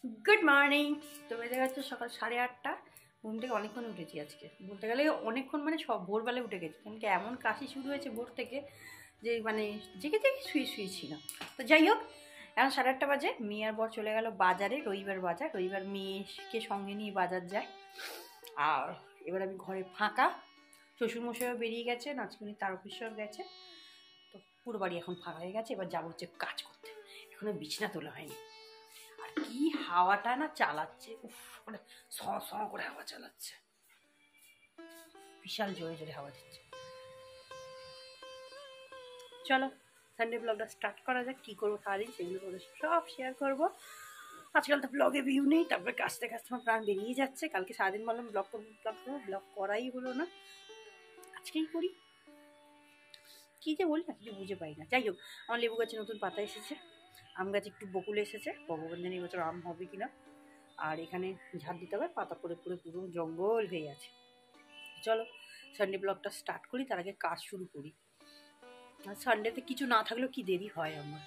Good morning. তো বেজে গেছে সকাল 8:30। ঘুম থেকে অনেকক্ষণ উঠেছি আজকে, বলতে গেলে অনেকক্ষণ মানে সব ভোরবেলায় উঠে গেছি, কারণ কি এমন কাশি শুরু হয়েছে ভোর থেকে যে মানে জেগে জেগে শুয়েছিলাম। তো যাই হোক, এখন 8:30 বাজে। মেয়ে আর বর চলে গেল বাজারে, রবিবার বাজার, রবিবার মেয়েকে সঙ্গে নিয়ে বাজার যায়। আর এবার আমি ঘরে ফাঁকা, শ্বশুরমশাইও বেরিয়ে গেছে, নাচকুনি তার অফিসেও গেছে। তো পুরো বাড়ি এখন ফাঁকা হয়ে গেছে, এবার যাবো হচ্ছে কাজ করতে। এখনো বিছানা তোলা হয়নি। আর কি হাওয়াটা না চালাচ্ছে, উফ, মানে স স করে হাওয়া চালাচ্ছে, বিশাল জোরে জোরে হাওয়া দিচ্ছে। চলো সানডে ব্লগটা স্টার্ট করা যাক। কী করবো সারাদিন সেগুলো তোমাদের সব শেয়ার করবো। আজকাল তো ব্লগে ভিউ নেই, তারপরে কাজতে কাজতে আমার প্রাণ বেরিয়ে যাচ্ছে। কালকে সারাদিন বললাম ব্লগ করবো ব্লগ করবো, ব্লগ করাই হলো না। আজকেই করি, কী যে বলি না কিছু বুঝে পাই না। যাই হোক, আমার লেবু গাছে নতুন পাতা এসেছে, আম গাছে একটু বকুল এসেছে, ভগবান জানি এবছর আম হবে কিনা। আর এখানে ঝাড় দিতে হবে, পাতা পড়ে পড়ে পুরো জঙ্গল হয়ে আছে। চলো সানডে ব্লগটা স্টার্ট করি, তার আগে কাজ শুরু করি। আর সানডেতে কিছু না থাকলেও কি দেরি হয় আমার।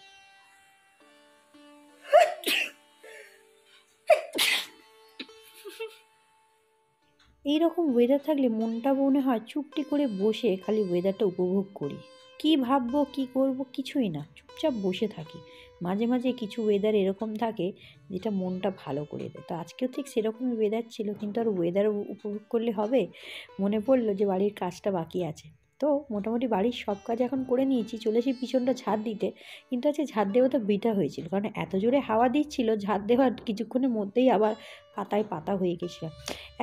এইরকম ওয়েদার থাকলে মনটা মনে হয় চুপটি করে বসে খালি ওয়েদারটা উপভোগ করি। কি ভাববো কি করব কিছুই না, চুপচাপ বসে থাকি। মাঝে মাঝে কিছু ওয়েদার এরকম থাকে যেটা মনটা ভালো করে দেয়। তো আজকেও ঠিক সেরকমই ওয়েদার ছিল, কিন্তু আর ওয়েদার উপভোগ করলে হবে। মনে পড়লো যে বাড়ির কাজটা বাকি আছে। তো মোটামুটি বাড়ির সব কাজ এখন করে নিয়েছি, চলেছি পিছনটা ঝাড় দিতে। কিন্তু আজকে ঝাড় দেওয়া তো বৃথা হয়েছিল, কারণ এত জোরে হাওয়া দিচ্ছিল, ঝাড় দেওয়ার কিছুক্ষণের মধ্যেই আবার পাতায় পাতা হয়ে গেছিলাম।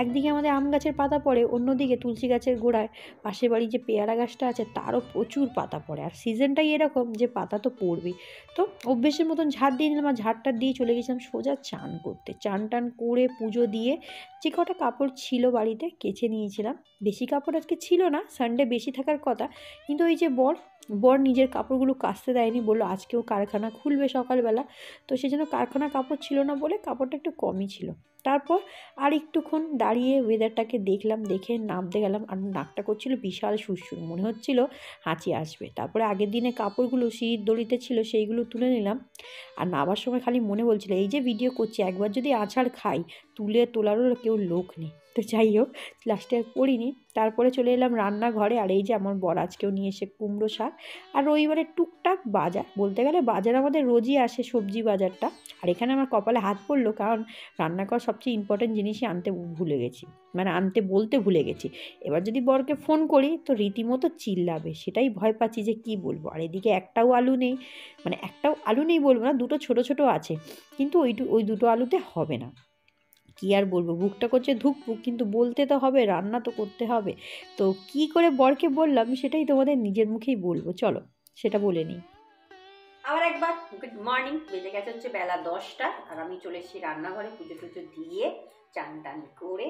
একদিকে আমাদের আম গাছের পাতা পড়ে, অন্যদিকে তুলসী গাছের গোড়ায় পাশের বাড়ির যে পেয়ারা গাছটা আছে তারও প্রচুর পাতা পড়ে। আর সিজনটাই এরকম যে পাতা তো পড়বেই। তো অভ্যেসের মতন ঝাড় দিয়ে নিলাম, আর ঝাড়টা দিয়ে চলে গেছিলাম সোজা চান করতে। চান টান করে পুজো দিয়ে যে কটা কাপড় ছিল বাড়িতে কেচে নিয়েছিলাম। বেশি কাপড় আজকে ছিল না, সানডে বেশি থাকার কথা, কিন্তু ওই যে বর বর নিজের কাপড়গুলো কাচতে দেয়নি, বললো আজকেও কারখানা খুলবে সকালবেলা। তো সেজন্য কারখানা কাপড় ছিল না বলে কাপড়টা একটু কমই ছিল। তারপর আর একটুক্ষণ দাঁড়িয়ে ওয়েদারটাকে দেখলাম, দেখে নামতে গেলাম। আর নাকটা করছিল বিশাল সুরসুর, মনে হচ্ছিল হাঁচি আসবে। তারপরে আগের দিনে কাপড়গুলো সিঁড়ির দড়িতে ছিল সেইগুলো তুলে নিলাম। আর নামার সময় খালি মনে বলছিল এই যে ভিডিও করছি, একবার যদি আছাড় খাই তুলে তোলারও কেউ লোক নেই। তো যাই হোক, লাস্টে আর করিনি। তারপরে চলে এলাম রান্নাঘরে। আর এই যে আমার বর আজকেও নিয়ে এসে কুমড়ো শাক। আর রবিবারে টুকটাক বাজার, বলতে গেলে বাজার আমাদের রোজই আসে, সবজি বাজারটা। আর এখানে আমার কপালে হাত পড়লো, কারণ রান্না করার সবচেয়ে ইম্পর্টেন্ট জিনিসই আনতে ভুলে গেছি, মানে আনতে বলতে ভুলে গেছি। এবার যদি বরকে ফোন করি তো রীতিমতো চিল্লাবে, সেটাই ভয় পাচ্ছি যে কি বলবো। আর এদিকে একটাও আলু নেই, মানে একটাও আলু নেই বলবো না, দুটো ছোট ছোট আছে, কিন্তু ওই দুটো আলুতে হবে না। কি আর বলবো, বুকটা করছে ধুকপুক, কিন্তু বলতে তো হবে, রান্না তো করতে হবে। তো কি করে বরকে বললাম সেটাই তোমাদের নিজের মুখেই বলবো, চলো সেটা বলে নিই। আবার একবার গুড মর্নিং। বেজে গেছে হচ্ছে বেলা 10টা, আর আমি চলে এসেছি রান্নাঘরে পুজো টুজো দিয়ে চান টান করে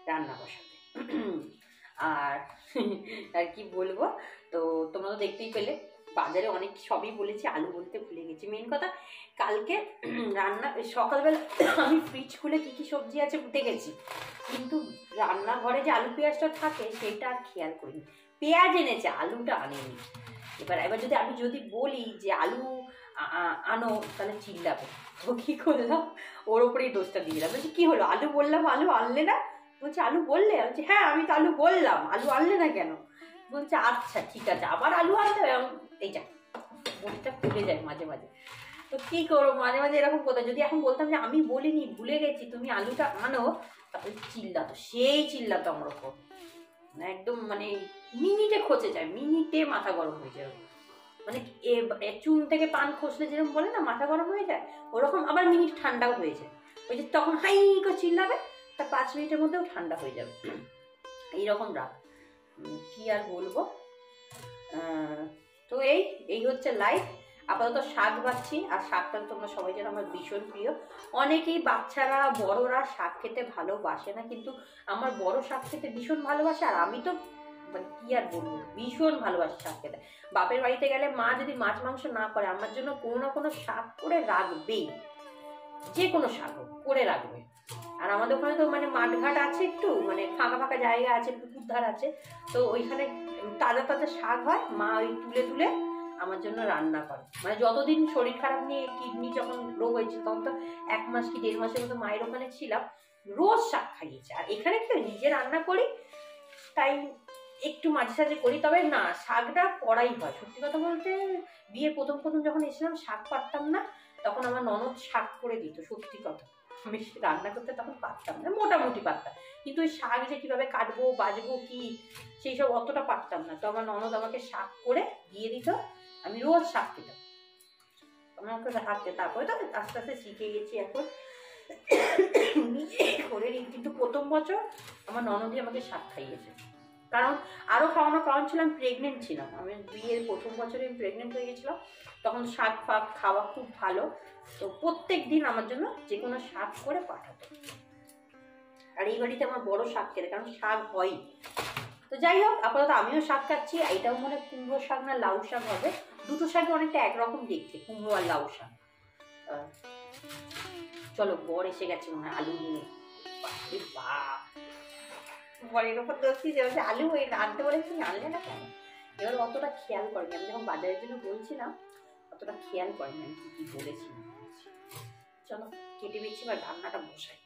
রান্না বসাতে। আর আর কি বলবো, তো তোমরা তো দেখতেই পেলে বাজারে অনেক সবই বলেছি, আলু বলতে ভুলে গেছি। মেন কথা, কালকে রান্না সকালবেলা আমি ফ্রিজ খুলে কী কী সবজি আছে উঠে গেছি, কিন্তু রান্নাঘরে যে আলু পেঁয়াজটা থাকে সেটা আর খেয়াল করিনি। পেঁয়াজ এনেছে, আলুটা আনেনি। এবার যদি আমি বলি যে আলু আনো, তাহলে চিল্লাবে। তো কি করলাম, ওর ওপরেই দোষটা দিয়ে দিলাম। বলছি কি হলো, আলু বললাম আলু আনলে না? বলছে আলু বললে? বলছি হ্যাঁ আমি তো আলু বললাম, আলু আনলে না কেন? বলছে আচ্ছা ঠিক আছে, আবার আলু আনতে হবে। এই যা মনটা খুলে যায় মাঝে মাঝে। তো কি করবো, মাঝে মাঝে এরকম কথা। যদি এখন বলতাম যে আমি বলিনি, ভুলে গেছি, তুমি আলুটা আনো, তারপরে চিল্লাতো, সেই চিল্লাতো আমার ওপর, একদম মানে মিনিটে খচে যায়, মিনিটে মাথা গরম হয়ে যায়। মানে চুন থেকে পান খসলে যেরকম বলে না মাথা গরম হয়ে যায়, ওরকম আবার মিনিট ঠান্ডাও হয়ে যায়। ওই যে তখন হাই করে চিল্লাবে, তা 5 মিনিটের মধ্যেও ঠান্ডা হয়ে যাবে, এইরকম রাগ। কি আর বলবো। তো এই হচ্ছে লাইফ। আপাতত শাক বাচ্ছি, আর শাকটা তোমরা সবাই জানো আমার ভীষণ প্রিয়। অনেকেই বাচ্চারা বড়রা শাক খেতে ভালোবাসে না, কিন্তু আমার বড় শাক খেতে ভীষণ ভালোবাসে। আর আমি তো মানে কি আর বলবো, ভীষণ ভালোবাসি শাক খেতে। বাপের বাড়িতে গেলে মা যদি মাছ মাংস না করে, আমার জন্য কোনো না কোনো শাক করে রাখবেই, যে কোনো শাক হোক করে রাখবে। আর আমাদের ওখানে তো মানে মাঠঘাট আছে, একটু মানে ফাঁকা ফাঁকা জায়গা আছে, পুকুর ধার আছে, তো ওইখানে তাজা তাজা শাক হয়। মা ওই তুলে তুলে আমার জন্য রান্না করে। মানে যতদিন শরীর খারাপ নিয়ে কিডনি যখন রোগ হয়েছিল তখন তো 1 মাস কি 1.5 মাসের মতো মায়ের ওখানে ছিলাম, রোজ শাক খাইয়েছে। আর এখানে কি নিজে রান্না করি তাই একটু মাঝে সাঝে করি, তবে না শাকটা করাই হয়। সত্যি কথা বলতে বিয়ের প্রথম যখন এসেছিলাম শাক পারতাম না, তখন আমার ননদ শাক করে দিত। সত্যি কথা আমি রান্না করতে তখন পারতাম না, মোটামুটি পারতাম, কিন্তু ওই শাক যে কিভাবে কাটবো বাজবো কি সেই সব অতটা পারতাম না। তো আমার ননদ আমাকে শাক করে দিয়ে দিত, আমি রোজ শাক খেতাম। আমাকে হাতে তারপরে তো আস্তে আস্তে শিখে গেছি এখন নিজে করে নিই। কিন্তু প্রথম বছর আমার ননদই আমাকে শাক খাইয়েছে, কারণ আরও খাওয়ানোর কারণ ছিল আমি প্রেগনেন্ট ছিলাম। আমি বিয়ের প্রথম বছরে আমি প্রেগনেন্ট হয়ে গেছিলাম, তখন শাক ফাক খাওয়া খুব ভালো। তো প্রত্যেক দিন আমার জন্য যে কোনো শাক করে পাঠাতো। আর এই বাড়িতে আমার বড় শাক খেতে, কারণ শাক হয়। তো যাই হোক, আপাতত আমিও শাক খাচ্ছি। এটাও মনে কুমড়ো শাক না লাউ শাক হবে, দুটো শাক অনেকটা একরকম দেখতে, কুমড়ো আর লাউ শাক। চলো বর এসে গেছে মনে হয় আলু নিয়ে। বরের ওপর দোষী যে আলু আনতে বলেছি, আনলে না কেন? এবার অতটা খেয়াল করেনি, আমি যখন বাজারের জন্য বলছিলাম অতটা খেয়াল করেনি আমি কি বলেছি। চলো কেটে বেছি বা রান্নাটা বসাই।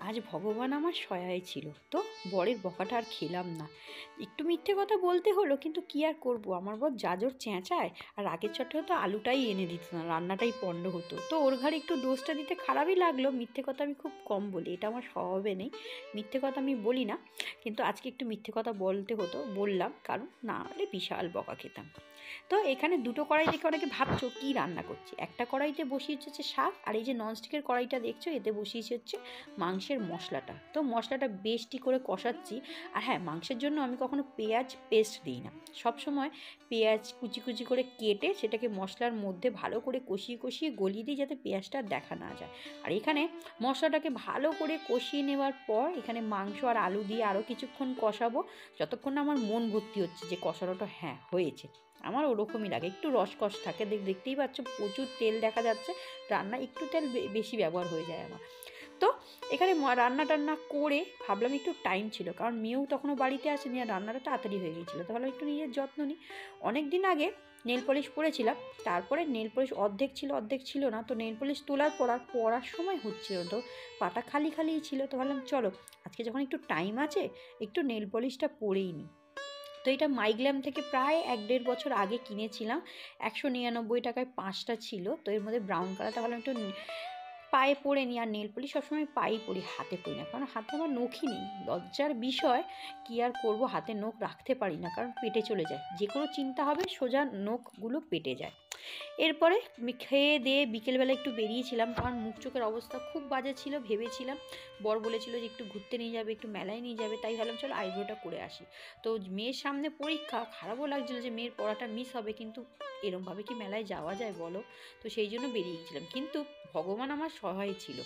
আজ ভগবান আমার সহায় ছিল, তো বরের বকাটা আর খেলাম না। একটু মিথ্যে কথা বলতে হলো, কিন্তু কি আর করব, আমার বর জাজর চেঁচায়। আর আগের চটেও তো আলুটাই এনে দিত না, রান্নাটাই পণ্ড হতো। তো ওর ঘরে একটু দোষটা দিতে খারাপই লাগলো। মিথ্যে কথা আমি খুব কম বলি, এটা আমার স্বভাবে নেই, মিথ্যে কথা আমি বলি না। কিন্তু আজকে একটু মিথ্যে কথা বলতে হতো, বললাম, কারণ না হলে বিশাল বকা খেতাম। তো এখানে দুটো কড়াই দেখে অনেকে ভাবছো কী রান্না করছি। একটা কড়াইতে বসিয়েছে হচ্ছে শাক, আর এই যে ননস্টিকের কড়াইটা দেখছো এতে বসিয়েছে হচ্ছে মাংসের মশলাটা। তো মশলাটা বেশটি করে কষাচ্ছি। আর হ্যাঁ, মাংসের জন্য আমি কখনো পেঁয়াজ পেস্ট দিই না, সবসময় পেঁয়াজ কুচি কুচি করে কেটে সেটাকে মশলার মধ্যে ভালো করে কষিয়ে গলিয়ে দিই, যাতে পেঁয়াজটা দেখা না যায়। আর এখানে মশলাটাকে ভালো করে কষিয়ে নেওয়ার পর এখানে মাংস আর আলু দিয়ে আরও কিছুক্ষণ কষাবো, যতক্ষণ না আমার মন ভর্তি হচ্ছে যে কষানোটা হ্যাঁ হয়েছে। আমার ওরকমই লাগে, একটু রসকস থাকে। দেখতেই পাচ্ছ প্রচুর তেল দেখা যাচ্ছে, রান্না একটু তেল বেশি ব্যবহার হয়ে যায় আমার। তো এখানে রান্না করে ভাবলাম একটু টাইম ছিল, কারণ মেয়েও তখনও বাড়িতে আসেনি, আর রান্নাটা তাড়াতাড়ি হয়ে গিয়েছিলো। তো ভাবলাম একটু নিজের যত্ন নিই। অনেক দিন আগে নেল পলিশ পরেছিলাম, তারপরে নেল পলিশ অর্ধেক ছিল না। তো নেল পলিশ তোলার পর আর পরার সময় হচ্ছিল, তো পাটা খালিই ছিল। তো ভাবলাম চলো আজকে যখন একটু টাইম আছে একটু নেল পলিশটা পরেই নিই। তো এটা মাইগ্ল্যাম থেকে প্রায় 1-1.5 বছর আগে কিনেছিলাম, 199 টাকায় 5টা ছিল। তো এর মধ্যে ব্রাউন কালারটা ভাবলাম একটু পায়ে পরে নিই। আর নেল পলিশ সবসময় পায়েই পরি, হাতে পরি না, কারণ হাতে আমার নখই নেই। লজ্জার বিষয়, কি আর করব, হাতে নখ রাখতে পারি না, কারণ পেটে চলে যায়। যে কোনো চিন্তা হবে সোজা নখগুলো পেটে যায়। এরপরে খেয়ে দিয়ে বিকেলবেলা একটু বেরিয়েছিলাম, কারণ মুখ চোখের অবস্থা খুব বাজে ছিল। ভেবেছিলাম, বর বলেছিল যে একটু ঘুরতে নিয়ে যাবে, একটু মেলায় নিয়ে যাবে, তাই ভাবলাম চলো আইব্রোটা করে আসি। তো মেয়ের সামনে পরীক্ষা, খারাপও লাগছিলো যে মেয়ের পড়াটা মিস হবে, কিন্তু এরমভাবে কি মেলায় যাওয়া যায় বলো? তো সেই জন্য বেরিয়ে গিয়েছিলাম, কিন্তু ভগবান আমার সহায় ছিল।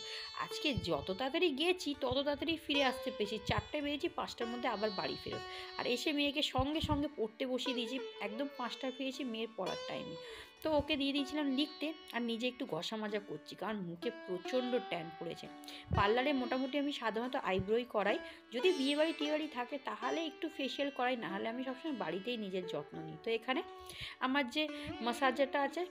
আজকে যত তাড়াতাড়ি গিয়েছি তত তাড়াতাড়ি ফিরে আসতে পেরেছি। 4টায় বেরিয়েছি, 5টার মধ্যে আবার বাড়ি ফেরত। আর এসে মেয়েকে সঙ্গে পড়তে বসিয়ে দিয়েছি, একদম 5টায় ফিরেছি মেয়ের পড়ার টাইমে। তো ওকে দিয়ে দিয়েছিলাম লিখতে, আর নিজে একটু ঘষা মাজা করছি, কারণ মুখে প্রচণ্ড ট্যান পড়েছে। পার্লারে মোটামুটি আমি সাধারণত আইব্রোই করাই, যদি বিয়েবাড়ি টিয়েবাড়ি থাকে তাহলে একটু ফেশিয়াল করাই, নাহলে আমি সবসময় বাড়িতেই নিজের যত্ন নিই। তো এখানে আমার যে মাসাজারটা আছে,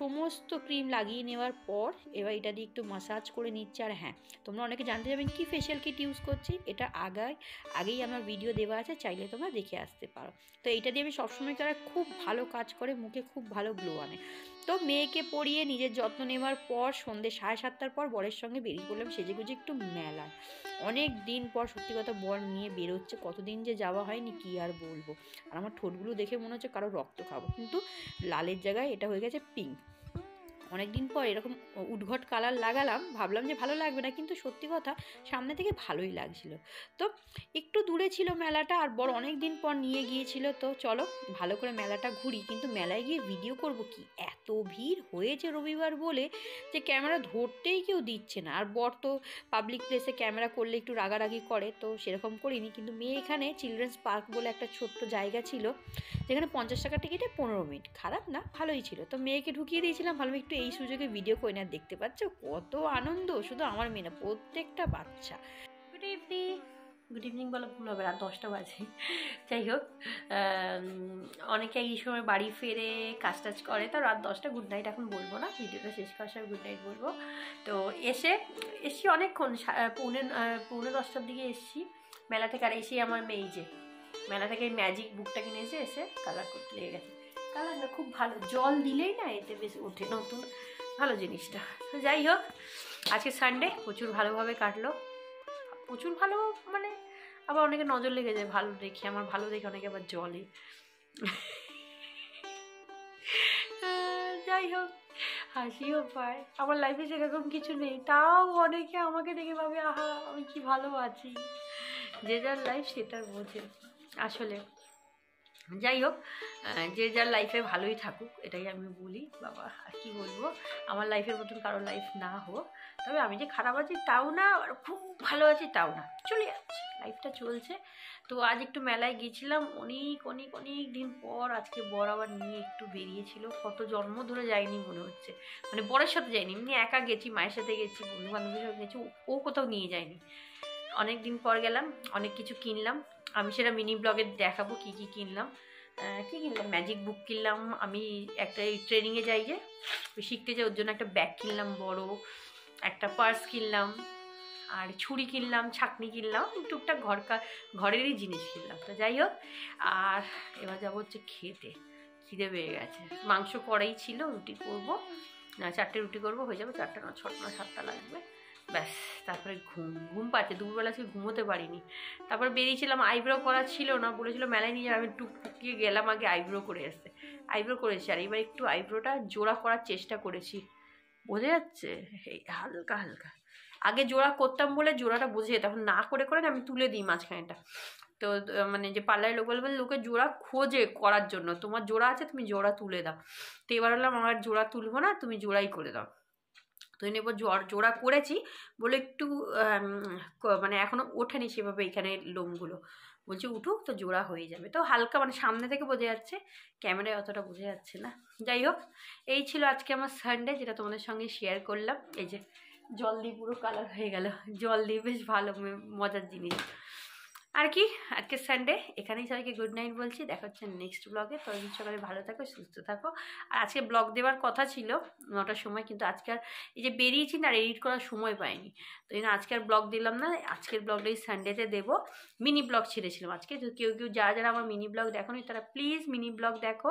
সমস্ত ক্রিম লাগিয়ে নেওয়ার পর এবার এটা দিয়ে একটু মাসাজ করে নিচ্ছে। আর হ্যাঁ, তোমরা অনেকে জানতে যাবেন কি ফেশিয়াল কিট ইউজ করছি, এটা আগেই আমার ভিডিও দেওয়া আছে, চাইলে তোমরা দেখে আসতে পারো। তো এইটা দিয়ে আমি সবসময় করা, খুব ভালো কাজ করে, মুখে খুব ভালো গ্লো আনে। তো মেয়েকে পরিয়ে নিজের যত্ন নেওয়ার পর সন্ধ্যে 7:30টার পর বরের সঙ্গে বেরিয়ে পড়লাম সেজেগুজে একটু মেলায়। অনেক দিন পর সত্যি কথা বর নিয়ে বেরোচ্ছে, কতদিন যে যাওয়া হয়নি কি আর বলবো। আর আমার ঠোঁটগুলো দেখে মনে হচ্ছে কারো রক্ত খাবো, কিন্তু লালের জায়গায় এটা হয়ে গেছে পিঙ্ক। অনেকদিন পর এরকম উদ্ঘট কালার লাগালাম, ভাবলাম যে ভালো লাগবে না, কিন্তু সত্যি কথা সামনে থেকে ভালোই লাগছিল। তো একটু দূরে ছিল মেলাটা, আর বড় অনেক দিন পর নিয়ে গিয়েছিল। তো চলো ভালো করে মেলাটা ঘুরি, কিন্তু মেলায় গিয়ে ভিডিও করব কি, এত ভিড় হয়েছে রবিবার বলে যে ক্যামেরা ধরতেই কেউ দিচ্ছে না। আর বর তো পাবলিক প্লেসে ক্যামেরা করলে একটু রাগারাগি করে, তো সেরকম করিনি। কিন্তু মেয়ে এখানে চিলড্রেন্স পার্ক বলে একটা ছোট্ট জায়গা ছিল, যেখানে 50 টাকা টিকিটে 15 মিনিট, খারাপ না, ভালোই ছিল। তো মেয়েকে ঢুকিয়ে দিয়েছিলাম, ভালো একটু এই সুযোগে ভিডিও করে না। দেখতে পাচ্ছ কত আনন্দ, শুধু আমার মেয়ে না, প্রত্যেকটা বাচ্চা। Good evening. গুড ইভিনিং বলা ভুল হবে, রাত 10টা বাজে। যাই হোক, অনেকে এই সময় বাড়ি ফেরে কাজ টাজ করে, তো রাত 10টা, গুড নাইট এখন বলবো না, ভিডিওটা শেষ করার সময় গুড নাইট বলবো। তো এসছি অনেকক্ষণ, পৌনে 10টার দিকে এসছি মেলা থেকে। আর এসেই আমার মেয়ে যে মেলা থেকে এই ম্যাজিক বুকটা কিনেছে, এসে কালার করতে লেগে গেছে। কালার না খুব ভালো, জল দিলেই না এতে বেশ ওঠে, নতুন ভালো জিনিসটা। তো যাই হোক, আজকে সানডে প্রচুর ভালোভাবে কাটলো, প্রচুর ভালো মানে আবার অনেকে নজর লেগে যায় ভালো দেখে, আমার ভালো দেখে অনেকে আবার জলে। যাই হোক, হাসিও পায়, আমার লাইফে সেরকম কিছু নেই, তাও অনেকে আমাকে দেখে ভাবে আহা আমি কি ভালো আছি। যে যার লাইফ সেটার বোঝে আসলে। যাই হোক, যে যার লাইফে ভালোই থাকুক, এটাই আমি বলি বাবা। আর কি বলবো, আমার লাইফের মতন কারোর লাইফ না হোক, তবে আমি যে খারাপ আছি তাও না, আর খুব ভালো আছি তাও না, চলে যাচ্ছে, লাইফটা চলছে। তো আজ একটু মেলায় গিয়েছিলাম, অনেক অনেক অনেক দিন পর আজকে বর আবার নিয়ে একটু বেরিয়েছিল, কত জন্ম ধরে যায়নি মনে হচ্ছে, মানে বরের সাথে যায়নি, এমনি একা গেছি, মায়ের সাথে গেছি, বন্ধু বান্ধবের সাথে গেছি, ও কোথাও নিয়ে যায়নি। অনেক দিন পর গেলাম, অনেক কিছু কিনলাম, আমি সেটা মিনি ব্লগে দেখাবো কি কি কিনলাম। কী কিনলাম, ম্যাজিক বুক কিনলাম, আমি একটা ট্রেনিংয়ে যাই যে ওই শিখতে যাই, ওর জন্য একটা ব্যাগ কিনলাম বড়, একটা পার্স কিনলাম, আর ছুরি কিনলাম, ছাঁকনি কিনলাম, টুকটাক ঘরেরই জিনিস কিনলাম। তো যাই হোক, আর এবার যাবো হচ্ছে খেতে, খিদে পেয়ে গেছে, মাংস কড়াই ছিল, রুটি করবো, 4টে রুটি করবো, হয়ে যাবে 4টা না 6টা না 7টা লাগবে, ব্যাস। তারপরে ঘুম পাচ্ছে, দুপুরবেলা আজকে ঘুমোতে পারিনি। তারপর বেরিয়েছিলাম, আইব্রো করা ছিল না, বলেছিল মেলায় নিয়ে যাবে, আমি টুকিয়ে গেলাম আগে আইব্রো করে এসে, আইব্রো করেছি, আর এবার একটু আইব্রোটা জোড়া করার চেষ্টা করেছি, বোঝা যাচ্ছে এই হালকা হালকা। আগে জোড়া করতাম বলে জোড়াটা বুঝে, তখন না করে করে না আমি তুলে দিই মাঝখানেটা। তো মানে যে পার্লারের লোক বলবে, লোকে জোড়া খোঁজে করার জন্য, তোমার জোড়া আছে তুমি জোড়া তুলে দাও। তো এবার হলাম আমার জোড়া তুলবো না, তুমি জোড়াই করে দাও। তো এবার জোড়া করেছি বলে একটু মানে এখনো ওঠেনি সেভাবে এখানে লোমগুলো, বলছি উঠুক তো জোড়া হয়ে যাবে। তো হালকা মানে সামনে থেকে বোঝা যাচ্ছে, ক্যামেরায় অতটা বোঝা যাচ্ছে না। যাই হোক, এই ছিল আজকে আমার সানডে, যেটা তোমাদের সঙ্গে শেয়ার করলাম। এই যে জল দিয়ে পুরো কালার হয়ে গেল, জল দিয়ে বেশ ভালো মজার জিনিস। আর কি, আজকে সানডে, এখানেই সবাইকে গুড নাইট বলছি, দেখা হচ্ছে নেক্সট ব্লগে। ততদিন সকালে ভালো থাকো, সুস্থ থাকো। আর আজকে ব্লগ দেওয়ার কথা ছিল 9টার সময়, কিন্তু আজকাল এই যে বেরিয়েছি না, এডিট করার সময় পাইনি, তো এই আজকে আর ব্লগ দিলাম না, আজকের ব্লগটাই সানডেতে দেবো। মিনি ব্লগ ছেড়েছিলাম আজকে, তো কেউ যারা আমার মিনি ব্লগ দেখোনি তারা প্লিজ মিনি ব্লগ দেখো,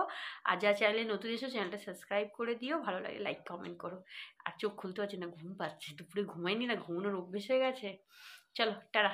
আর যা চ্যানেলে নতুন এসো চ্যানেলটা সাবস্ক্রাইব করে দিও, ভালো লাগে লাইক কমেন্ট করো। আর চোখ খুলতে পারছি না, ঘুম পাচ্ছে, দুপুরে ঘুমাইনি না, ঘুমানোর অভ্যেস হয়ে গেছে। চলো টাটা।